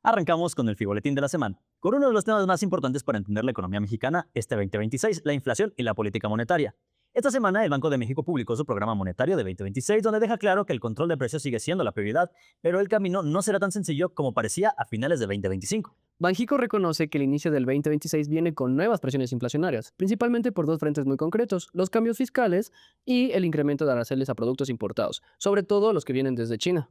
Arrancamos con el Fiboletín de la semana, con uno de los temas más importantes para entender la economía mexicana este 2026, la inflación y la política monetaria. Esta semana el Banco de México publicó su programa monetario de 2026, donde deja claro que el control de precios sigue siendo la prioridad, pero el camino no será tan sencillo como parecía a finales de 2025. Banxico reconoce que el inicio del 2026 viene con nuevas presiones inflacionarias, principalmente por dos frentes muy concretos, los cambios fiscales y el incremento de aranceles a productos importados, sobre todo los que vienen desde China.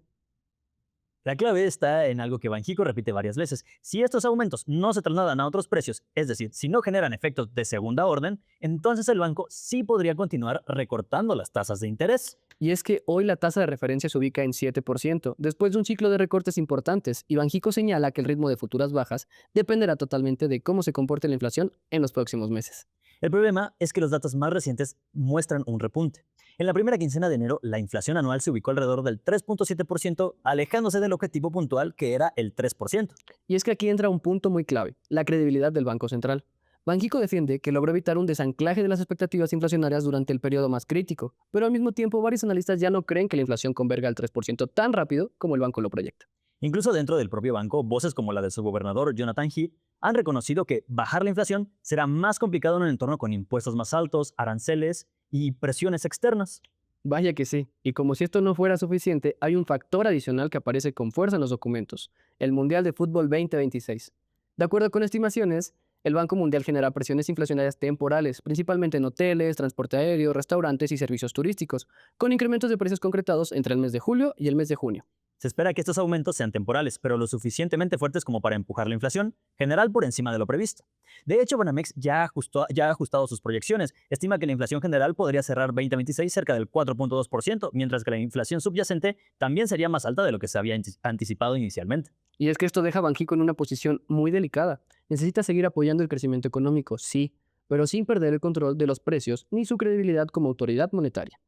La clave está en algo que Banxico repite varias veces. Si estos aumentos no se trasladan a otros precios, es decir, si no generan efectos de segunda orden, entonces el banco sí podría continuar recortando las tasas de interés. Y es que hoy la tasa de referencia se ubica en 7%, después de un ciclo de recortes importantes, y Banxico señala que el ritmo de futuras bajas dependerá totalmente de cómo se comporte la inflación en los próximos meses. El problema es que los datos más recientes muestran un repunte. En la primera quincena de enero, la inflación anual se ubicó alrededor del 3.7%, alejándose del objetivo puntual que era el 3%. Y es que aquí entra un punto muy clave, la credibilidad del Banco Central. Banxico defiende que logró evitar un desanclaje de las expectativas inflacionarias durante el periodo más crítico, pero al mismo tiempo varios analistas ya no creen que la inflación converga al 3% tan rápido como el banco lo proyecta. Incluso dentro del propio banco, voces como la de su gobernador Jonathan Heath han reconocido que bajar la inflación será más complicado en un entorno con impuestos más altos, aranceles y presiones externas. Vaya que sí, y como si esto no fuera suficiente, hay un factor adicional que aparece con fuerza en los documentos, el Mundial de Fútbol 2026. De acuerdo con estimaciones, el Banco Mundial genera presiones inflacionarias temporales, principalmente en hoteles, transporte aéreo, restaurantes y servicios turísticos, con incrementos de precios concretados entre el mes de julio y el mes de junio. Se espera que estos aumentos sean temporales, pero lo suficientemente fuertes como para empujar la inflación general por encima de lo previsto. De hecho, Banamex ya ha ajustado sus proyecciones. Estima que la inflación general podría cerrar 2026 cerca del 4.2%, mientras que la inflación subyacente también sería más alta de lo que se había anticipado inicialmente. Y es que esto deja a Banxico en una posición muy delicada. Necesita seguir apoyando el crecimiento económico, sí, pero sin perder el control de los precios ni su credibilidad como autoridad monetaria.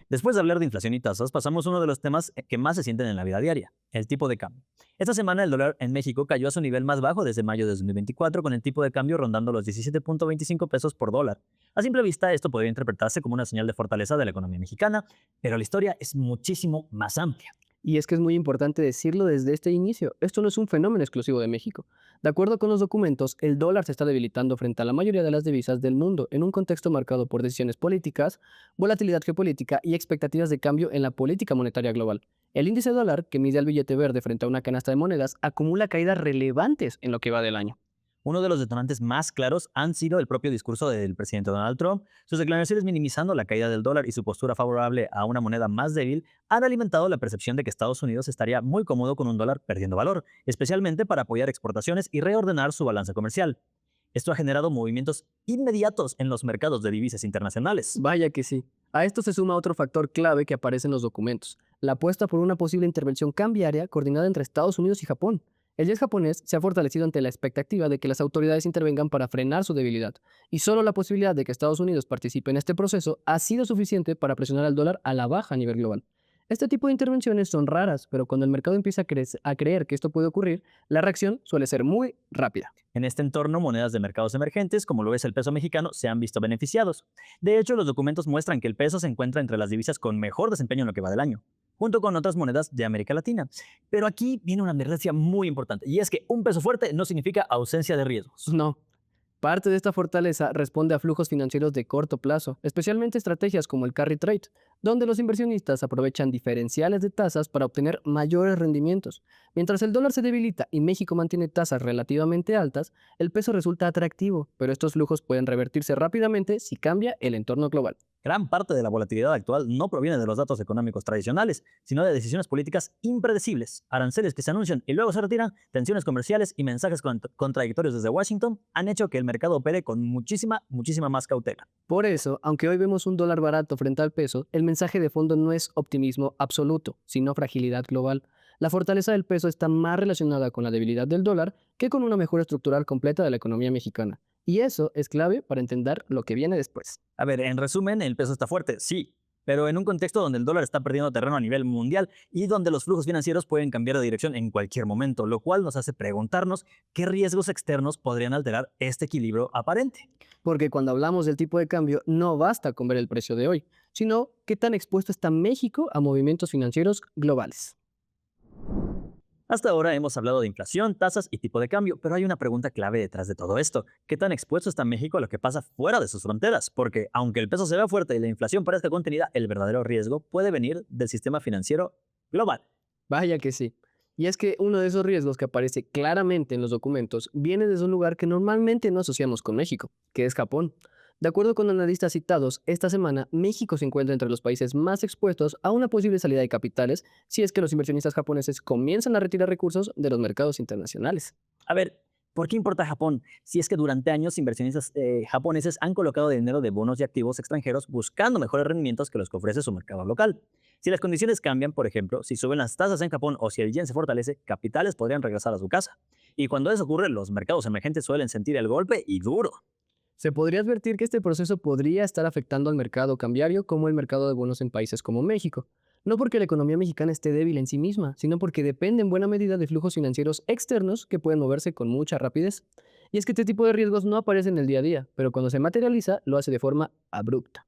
Después de hablar de inflación y tasas, pasamos a uno de los temas que más se sienten en la vida diaria, el tipo de cambio. Esta semana el dólar en México cayó a su nivel más bajo desde mayo de 2024, con el tipo de cambio rondando los 17.25 pesos por dólar. A simple vista, esto podría interpretarse como una señal de fortaleza de la economía mexicana, pero la historia es muchísimo más amplia. Y es que es muy importante decirlo desde este inicio, esto no es un fenómeno exclusivo de México. De acuerdo con los documentos, el dólar se está debilitando frente a la mayoría de las divisas del mundo en un contexto marcado por decisiones políticas, volatilidad geopolítica y expectativas de cambio en la política monetaria global. El índice dólar, que mide al billete verde frente a una canasta de monedas, acumula caídas relevantes en lo que va del año. Uno de los detonantes más claros han sido el propio discurso del presidente Donald Trump. Sus declaraciones minimizando la caída del dólar y su postura favorable a una moneda más débil han alimentado la percepción de que Estados Unidos estaría muy cómodo con un dólar perdiendo valor, especialmente para apoyar exportaciones y reordenar su balanza comercial. Esto ha generado movimientos inmediatos en los mercados de divisas internacionales. Vaya que sí. A esto se suma otro factor clave que aparece en los documentos, la apuesta por una posible intervención cambiaria coordinada entre Estados Unidos y Japón. El yen japonés se ha fortalecido ante la expectativa de que las autoridades intervengan para frenar su debilidad, y solo la posibilidad de que Estados Unidos participe en este proceso ha sido suficiente para presionar al dólar a la baja a nivel global. Este tipo de intervenciones son raras, pero cuando el mercado empieza a creer que esto puede ocurrir, la reacción suele ser muy rápida. En este entorno, monedas de mercados emergentes, como lo es el peso mexicano, se han visto beneficiados. De hecho, los documentos muestran que el peso se encuentra entre las divisas con mejor desempeño en lo que va del año, junto con otras monedas de América Latina. Pero aquí viene una advertencia muy importante, y es que un peso fuerte no significa ausencia de riesgos. No. Parte de esta fortaleza responde a flujos financieros de corto plazo, especialmente estrategias como el carry trade, donde los inversionistas aprovechan diferenciales de tasas para obtener mayores rendimientos. Mientras el dólar se debilita y México mantiene tasas relativamente altas, el peso resulta atractivo, pero estos flujos pueden revertirse rápidamente si cambia el entorno global. Gran parte de la volatilidad actual no proviene de los datos económicos tradicionales, sino de decisiones políticas impredecibles, aranceles que se anuncian y luego se retiran, tensiones comerciales y mensajes contradictorios desde Washington han hecho que el mercado opere con muchísima más cautela. Por eso, aunque hoy vemos un dólar barato frente al peso, el mensaje de fondo no es optimismo absoluto, sino fragilidad global. La fortaleza del peso está más relacionada con la debilidad del dólar que con una mejora estructural completa de la economía mexicana. Y eso es clave para entender lo que viene después. A ver, en resumen, el peso está fuerte, sí, pero en un contexto donde el dólar está perdiendo terreno a nivel mundial y donde los flujos financieros pueden cambiar de dirección en cualquier momento, lo cual nos hace preguntarnos qué riesgos externos podrían alterar este equilibrio aparente. Porque cuando hablamos del tipo de cambio, no basta con ver el precio de hoy, sino qué tan expuesto está México a movimientos financieros globales. Hasta ahora hemos hablado de inflación, tasas y tipo de cambio, pero hay una pregunta clave detrás de todo esto. ¿Qué tan expuesto está México a lo que pasa fuera de sus fronteras? Porque aunque el peso se vea fuerte y la inflación parezca contenida, el verdadero riesgo puede venir del sistema financiero global. Vaya que sí. Y es que uno de esos riesgos que aparece claramente en los documentos viene desde un lugar que normalmente no asociamos con México, que es Japón. De acuerdo con analistas citados, esta semana México se encuentra entre los países más expuestos a una posible salida de capitales si es que los inversionistas japoneses comienzan a retirar recursos de los mercados internacionales. A ver, ¿por qué importa Japón? Si es que durante años inversionistas japoneses han colocado dinero de bonos y activos extranjeros buscando mejores rendimientos que los que ofrece su mercado local. Si las condiciones cambian, por ejemplo, si suben las tasas en Japón o si el yen se fortalece, capitales podrían regresar a su casa. Y cuando eso ocurre, los mercados emergentes suelen sentir el golpe y duro. Se podría advertir que este proceso podría estar afectando al mercado cambiario como el mercado de bonos en países como México. No porque la economía mexicana esté débil en sí misma, sino porque depende en buena medida de flujos financieros externos que pueden moverse con mucha rapidez. Y es que este tipo de riesgos no aparece en el día a día, pero cuando se materializa lo hace de forma abrupta.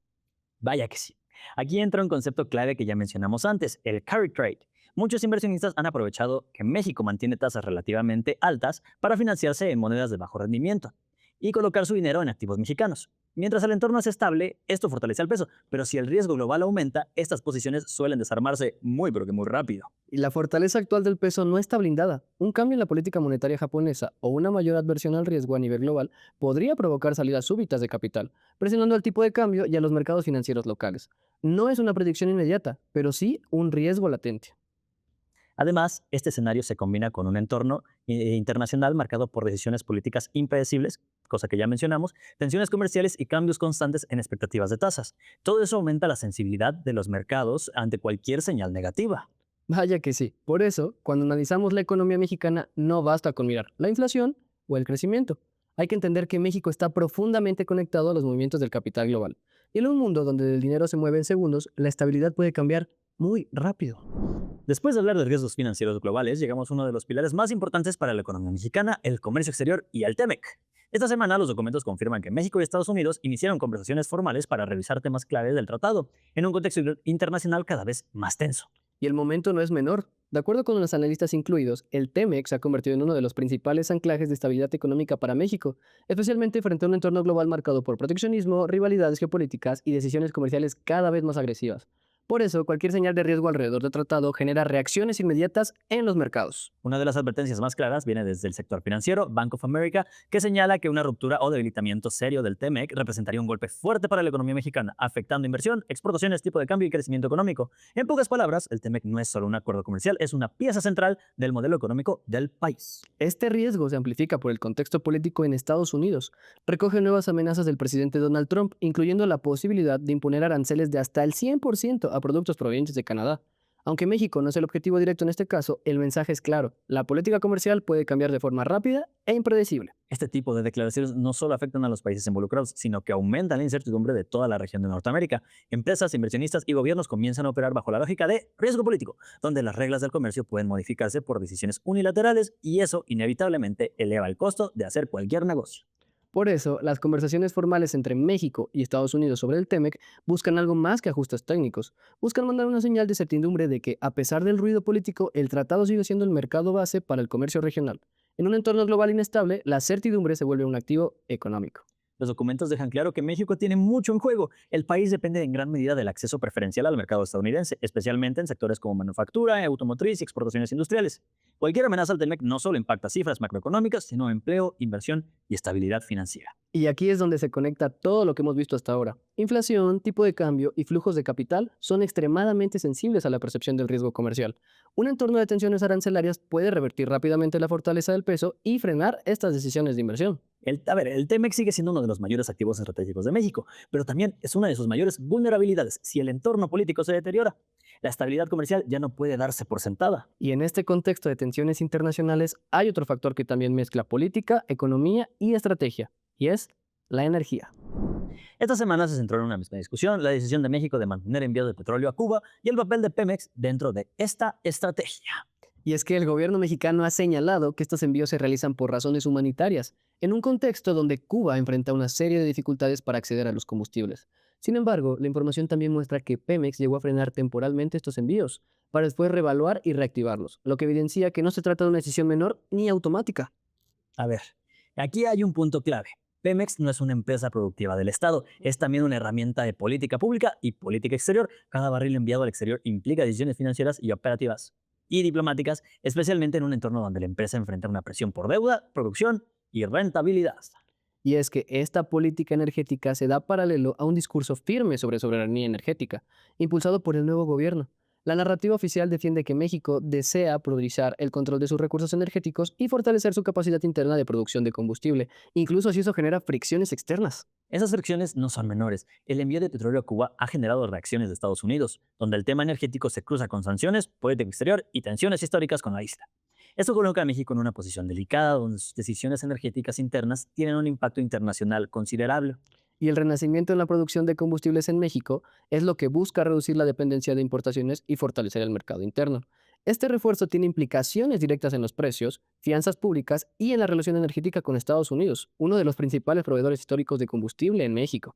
Vaya que sí. Aquí entra un concepto clave que ya mencionamos antes, el carry trade. Muchos inversionistas han aprovechado que México mantiene tasas relativamente altas para financiarse en monedas de bajo rendimiento y colocar su dinero en activos mexicanos. Mientras el entorno es estable, esto fortalece al peso, pero si el riesgo global aumenta, estas posiciones suelen desarmarse muy pero que muy rápido. Y la fortaleza actual del peso no está blindada. Un cambio en la política monetaria japonesa o una mayor adversión al riesgo a nivel global podría provocar salidas súbitas de capital, presionando al tipo de cambio y a los mercados financieros locales. No es una predicción inmediata, pero sí un riesgo latente. Además, este escenario se combina con un entorno internacional marcado por decisiones políticas impredecibles, cosa que ya mencionamos, tensiones comerciales y cambios constantes en expectativas de tasas. Todo eso aumenta la sensibilidad de los mercados ante cualquier señal negativa. Vaya que sí. Por eso, cuando analizamos la economía mexicana, no basta con mirar la inflación o el crecimiento. Hay que entender que México está profundamente conectado a los movimientos del capital global. Y en un mundo donde el dinero se mueve en segundos, la estabilidad puede cambiar muy rápido. Después de hablar de riesgos financieros globales, llegamos a uno de los pilares más importantes para la economía mexicana, el comercio exterior y el TEMEC. Esta semana los documentos confirman que México y Estados Unidos iniciaron conversaciones formales para revisar temas claves del tratado, en un contexto internacional cada vez más tenso. Y el momento no es menor. De acuerdo con los analistas incluidos, el TEMEC se ha convertido en uno de los principales anclajes de estabilidad económica para México, especialmente frente a un entorno global marcado por proteccionismo, rivalidades geopolíticas y decisiones comerciales cada vez más agresivas. Por eso, cualquier señal de riesgo alrededor del tratado genera reacciones inmediatas en los mercados. Una de las advertencias más claras viene desde el sector financiero, Bank of America, que señala que una ruptura o debilitamiento serio del TEMEC representaría un golpe fuerte para la economía mexicana, afectando inversión, exportaciones, tipo de cambio y crecimiento económico. En pocas palabras, el TEMEC no es solo un acuerdo comercial, es una pieza central del modelo económico del país. Este riesgo se amplifica por el contexto político en Estados Unidos. Recoge nuevas amenazas del presidente Donald Trump, incluyendo la posibilidad de imponer aranceles de hasta el 100% a productos provenientes de Canadá. Aunque México no es el objetivo directo en este caso, el mensaje es claro. La política comercial puede cambiar de forma rápida e impredecible. Este tipo de declaraciones no solo afectan a los países involucrados, sino que aumentan la incertidumbre de toda la región de Norteamérica. Empresas, inversionistas y gobiernos comienzan a operar bajo la lógica de riesgo político, donde las reglas del comercio pueden modificarse por decisiones unilaterales y eso inevitablemente eleva el costo de hacer cualquier negocio. Por eso, las conversaciones formales entre México y Estados Unidos sobre el TEMEC buscan algo más que ajustes técnicos. Buscan mandar una señal de certidumbre de que, a pesar del ruido político, el tratado sigue siendo el mercado base para el comercio regional. En un entorno global inestable, la certidumbre se vuelve un activo económico. Los documentos dejan claro que México tiene mucho en juego. El país depende en gran medida del acceso preferencial al mercado estadounidense, especialmente en sectores como manufactura, automotriz y exportaciones industriales. Cualquier amenaza al TEMEC no solo impacta cifras macroeconómicas, sino empleo, inversión y estabilidad financiera. Y aquí es donde se conecta todo lo que hemos visto hasta ahora. Inflación, tipo de cambio y flujos de capital son extremadamente sensibles a la percepción del riesgo comercial. Un entorno de tensiones arancelarias puede revertir rápidamente la fortaleza del peso y frenar estas decisiones de inversión. El TEMEC sigue siendo uno de los mayores activos estratégicos de México, pero también es una de sus mayores vulnerabilidades si el entorno político se deteriora. La estabilidad comercial ya no puede darse por sentada. Y en este contexto de tensiones internacionales hay otro factor que también mezcla política, economía y estrategia, y es la energía. Esta semana se centró en una misma discusión, la decisión de México de mantener envío de petróleo a Cuba y el papel de Pemex dentro de esta estrategia. Y es que el gobierno mexicano ha señalado que estos envíos se realizan por razones humanitarias, en un contexto donde Cuba enfrenta una serie de dificultades para acceder a los combustibles. Sin embargo, la información también muestra que Pemex llegó a frenar temporalmente estos envíos, para después reevaluar y reactivarlos, lo que evidencia que no se trata de una decisión menor ni automática. A ver, aquí hay un punto clave. Pemex no es una empresa productiva del Estado, es también una herramienta de política pública y política exterior. Cada barril enviado al exterior implica decisiones financieras y operativas y diplomáticas, especialmente en un entorno donde la empresa enfrenta una presión por deuda, producción y rentabilidad. Y es que esta política energética se da paralelo a un discurso firme sobre soberanía energética, impulsado por el nuevo gobierno. La narrativa oficial defiende que México desea priorizar el control de sus recursos energéticos y fortalecer su capacidad interna de producción de combustible, incluso si eso genera fricciones externas. Esas fricciones no son menores. El envío de petróleo a Cuba ha generado reacciones de Estados Unidos, donde el tema energético se cruza con sanciones, política exterior y tensiones históricas con la isla. Esto coloca a México en una posición delicada, donde sus decisiones energéticas internas tienen un impacto internacional considerable. Y el renacimiento en la producción de combustibles en México es lo que busca reducir la dependencia de importaciones y fortalecer el mercado interno. Este refuerzo tiene implicaciones directas en los precios, finanzas públicas y en la relación energética con Estados Unidos, uno de los principales proveedores históricos de combustible en México.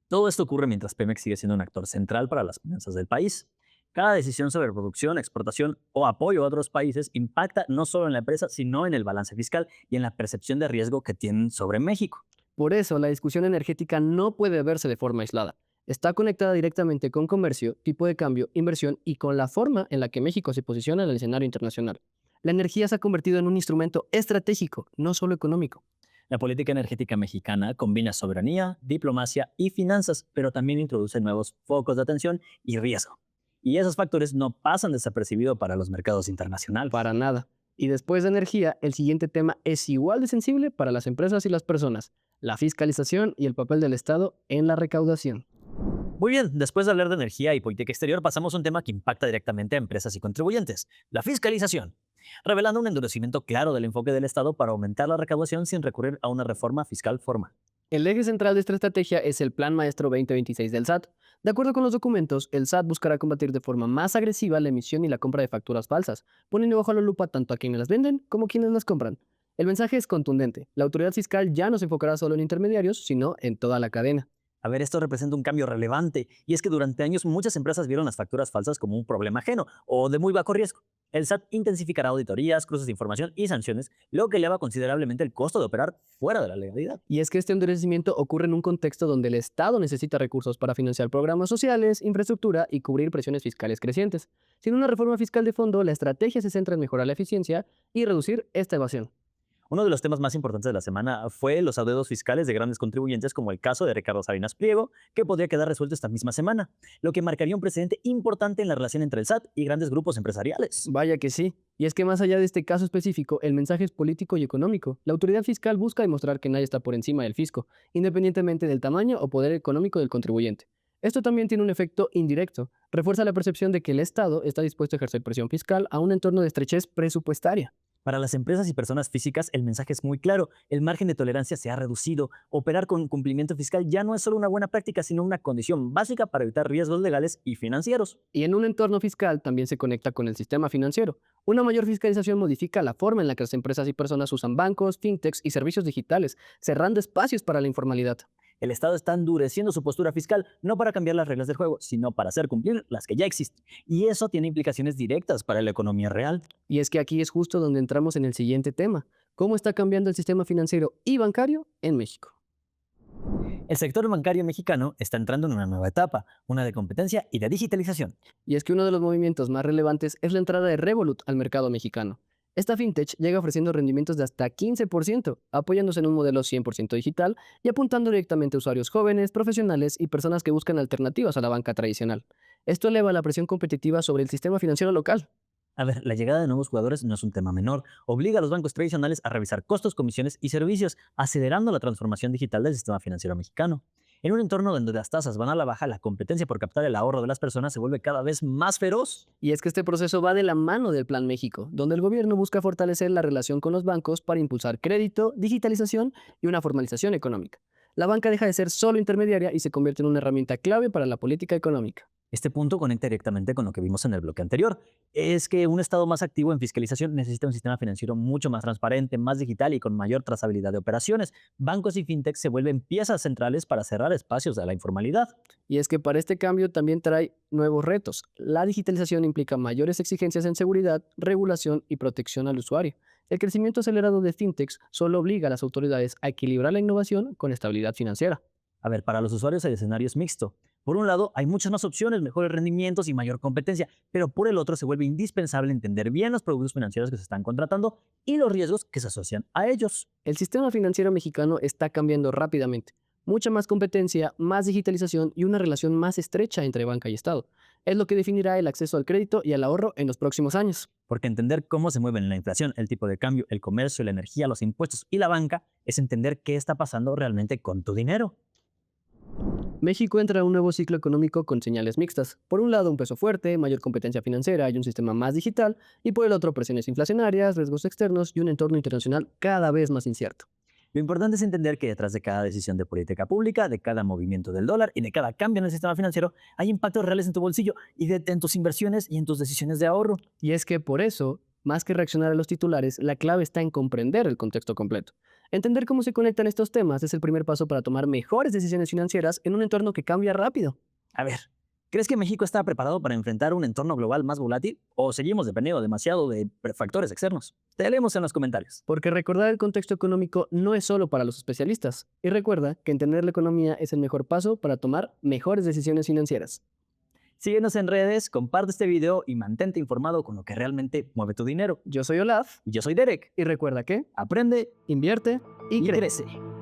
Todo esto ocurre mientras Pemex sigue siendo un actor central para las finanzas del país. Cada decisión sobre producción, exportación o apoyo a otros países impacta no solo en la empresa, sino en el balance fiscal y en la percepción de riesgo que tienen sobre México. Por eso, la discusión energética no puede verse de forma aislada. Está conectada directamente con comercio, tipo de cambio, inversión y con la forma en la que México se posiciona en el escenario internacional. La energía se ha convertido en un instrumento estratégico, no solo económico. La política energética mexicana combina soberanía, diplomacia y finanzas, pero también introduce nuevos focos de atención y riesgo. Y esos factores no pasan desapercibidos para los mercados internacionales. Para nada. Y después de energía, el siguiente tema es igual de sensible para las empresas y las personas: la fiscalización y el papel del Estado en la recaudación. Muy bien, después de hablar de energía y política exterior, pasamos a un tema que impacta directamente a empresas y contribuyentes, la fiscalización, revelando un endurecimiento claro del enfoque del Estado para aumentar la recaudación sin recurrir a una reforma fiscal formal. El eje central de esta estrategia es el Plan Maestro 2026 del SAT. De acuerdo con los documentos, el SAT buscará combatir de forma más agresiva la emisión y la compra de facturas falsas, poniendo bajo la lupa tanto a quienes las venden como a quienes las compran. El mensaje es contundente: la autoridad fiscal ya no se enfocará solo en intermediarios, sino en toda la cadena. A ver, esto representa un cambio relevante, y es que durante años muchas empresas vieron las facturas falsas como un problema ajeno o de muy bajo riesgo. El SAT intensificará auditorías, cruces de información y sanciones, lo que eleva considerablemente el costo de operar fuera de la legalidad. Y es que este endurecimiento ocurre en un contexto donde el Estado necesita recursos para financiar programas sociales, infraestructura y cubrir presiones fiscales crecientes. Sin una reforma fiscal de fondo, la estrategia se centra en mejorar la eficiencia y reducir esta evasión. Uno de los temas más importantes de la semana fue los adeudos fiscales de grandes contribuyentes, como el caso de Ricardo Salinas Pliego, que podría quedar resuelto esta misma semana, lo que marcaría un precedente importante en la relación entre el SAT y grandes grupos empresariales. Vaya que sí. Y es que más allá de este caso específico, el mensaje es político y económico. La autoridad fiscal busca demostrar que nadie está por encima del fisco, independientemente del tamaño o poder económico del contribuyente. Esto también tiene un efecto indirecto. Refuerza la percepción de que el Estado está dispuesto a ejercer presión fiscal a un entorno de estrechez presupuestaria. Para las empresas y personas físicas, el mensaje es muy claro. El margen de tolerancia se ha reducido. Operar con cumplimiento fiscal ya no es solo una buena práctica, sino una condición básica para evitar riesgos legales y financieros. Y en un entorno fiscal también se conecta con el sistema financiero. Una mayor fiscalización modifica la forma en la que las empresas y personas usan bancos, fintechs y servicios digitales, cerrando espacios para la informalidad. El Estado está endureciendo su postura fiscal, no para cambiar las reglas del juego, sino para hacer cumplir las que ya existen. Y eso tiene implicaciones directas para la economía real. Y es que aquí es justo donde entramos en el siguiente tema: ¿cómo está cambiando el sistema financiero y bancario en México? El sector bancario mexicano está entrando en una nueva etapa, una de competencia y de digitalización. Y es que uno de los movimientos más relevantes es la entrada de Revolut al mercado mexicano. Esta fintech llega ofreciendo rendimientos de hasta 15%, apoyándose en un modelo 100% digital y apuntando directamente a usuarios jóvenes, profesionales y personas que buscan alternativas a la banca tradicional. Esto eleva la presión competitiva sobre el sistema financiero local. A ver, la llegada de nuevos jugadores no es un tema menor. Obliga a los bancos tradicionales a revisar costos, comisiones y servicios, acelerando la transformación digital del sistema financiero mexicano. En un entorno donde las tasas van a la baja, la competencia por captar el ahorro de las personas se vuelve cada vez más feroz. Y es que este proceso va de la mano del Plan México, donde el gobierno busca fortalecer la relación con los bancos para impulsar crédito, digitalización y una formalización económica. La banca deja de ser solo intermediaria y se convierte en una herramienta clave para la política económica. Este punto conecta directamente con lo que vimos en el bloque anterior. Es que un Estado más activo en fiscalización necesita un sistema financiero mucho más transparente, más digital y con mayor trazabilidad de operaciones. Bancos y fintechs se vuelven piezas centrales para cerrar espacios a la informalidad. Y es que para este cambio también trae nuevos retos. La digitalización implica mayores exigencias en seguridad, regulación y protección al usuario. El crecimiento acelerado de fintechs solo obliga a las autoridades a equilibrar la innovación con estabilidad financiera. A ver, para los usuarios el escenario es mixto. Por un lado, hay muchas más opciones, mejores rendimientos y mayor competencia, pero por el otro se vuelve indispensable entender bien los productos financieros que se están contratando y los riesgos que se asocian a ellos. El sistema financiero mexicano está cambiando rápidamente. Mucha más competencia, más digitalización y una relación más estrecha entre banca y Estado. Es lo que definirá el acceso al crédito y al ahorro en los próximos años. Porque entender cómo se mueven la inflación, el tipo de cambio, el comercio, la energía, los impuestos y la banca es entender qué está pasando realmente con tu dinero. México entra a un nuevo ciclo económico con señales mixtas. Por un lado, un peso fuerte, mayor competencia financiera y un sistema más digital, y por el otro, presiones inflacionarias, riesgos externos y un entorno internacional cada vez más incierto. Lo importante es entender que detrás de cada decisión de política pública, de cada movimiento del dólar y de cada cambio en el sistema financiero, hay impactos reales en tu bolsillo y en tus inversiones y en tus decisiones de ahorro. Y es que por eso, más que reaccionar a los titulares, la clave está en comprender el contexto completo. Entender cómo se conectan estos temas es el primer paso para tomar mejores decisiones financieras en un entorno que cambia rápido. A ver, ¿crees que México está preparado para enfrentar un entorno global más volátil o seguimos dependiendo demasiado de factores externos? Te leemos en los comentarios. Porque recordar el contexto económico no es solo para los especialistas. Y recuerda que entender la economía es el mejor paso para tomar mejores decisiones financieras. Síguenos en redes, comparte este video y mantente informado con lo que realmente mueve tu dinero. Yo soy Olaf Yo soy Derek. y recuerda que Aprende invierte y y crece. crece.